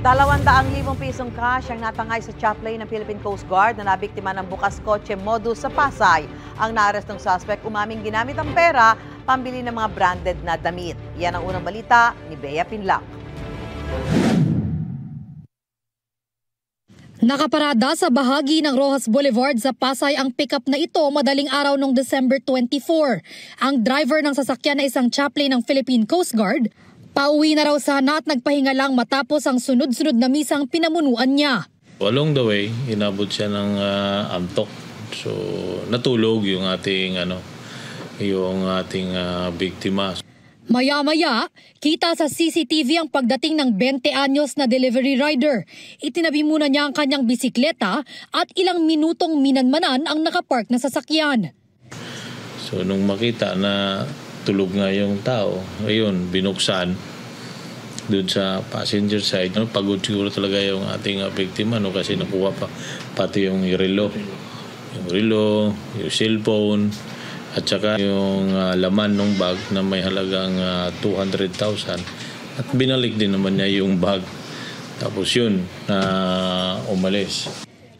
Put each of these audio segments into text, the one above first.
200,000 pisong cash ang natangay sa chaplain ng Philippine Coast Guard na nabiktima ng bukas kotse modus sa Pasay. Ang naarestong suspect umaming ginamit ang pera pambili ng mga branded na damit. Yan ang unang balita ni Bea Pinlac. Nakaparada sa bahagi ng Rojas Boulevard sa Pasay ang pickup na ito madaling araw noong December 24. Ang driver ng sasakyan na isang chaplain ng Philippine Coast Guard. Pauwi na raw sana at nagpahinga lang matapos ang sunod-sunod na misang pinamunuan niya. Along the way, inabot siya ng antok. So natulog yung ating biktima. Maya-maya, kita sa CCTV ang pagdating ng 20 anyos na delivery rider. Itinabi muna niya ang kanyang bisikleta at ilang minutong minanmanan ang nakapark na sasakyan. So nung makita na tulog nga yung tao, ayun, binuksan doon sa passenger side. Pagod siguro talaga yung ating biktima kasi nakuha pa pati yung relo, yung cellphone, at saka yung laman ng bag na may halagang 200,000 at binalik din naman niya yung bag. Tapos yun, umalis.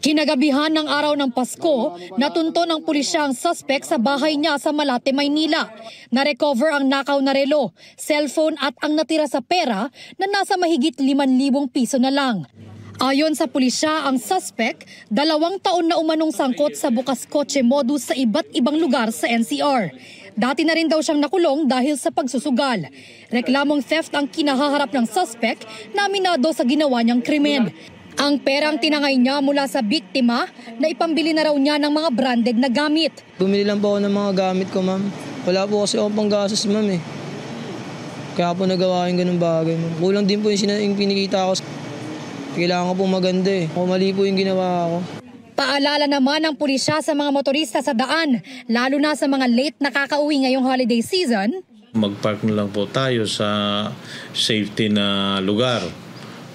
Kinagabihan ng araw ng Pasko, natunto ng pulisya ang suspect sa bahay niya sa Malate, Maynila. Na-recover ang nakaw na relo, cellphone at ang natira sa pera na nasa mahigit 5,000 piso na lang. Ayon sa pulisya, ang suspect, 2 taon na umanong sangkot sa bukas kotse modus sa iba't ibang lugar sa NCR. Dati na rin daw siyang nakulong dahil sa pagsusugal. Reklamong theft ang kinahaharap ng suspect na aminado sa ginawa niyang krimen. Ang perang tinangay niya mula sa biktima na ipambili na raw niya ng mga branded na gamit. Bumili lang po ako ng mga gamit ko, ma'am. Wala po kasi akong panggastos, ma'am. Kaya po nagawa yung ganung bagay, ma'am. Kulang din po yung pinikita ko. Kailangan ko po maganda Mali po yung ginawa ko. Paalala naman ng pulisya sa mga motorista sa daan, lalo na sa mga late nakakauwi ngayong holiday season. Mag-park na lang po tayo sa safety na lugar.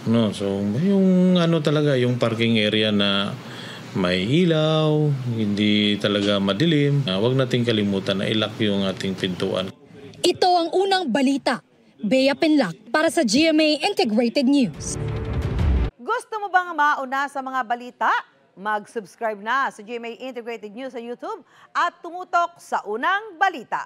So yung talaga, yung parking area na may ilaw, hindi talaga madilim. Huwag nating kalimutan na ilock yung ating pintuan. Ito ang unang balita. Bea Pinlac para sa GMA Integrated News. Gusto mo bang mauna sa mga balita? Mag-subscribe na sa GMA Integrated News sa YouTube at tumutok sa unang balita.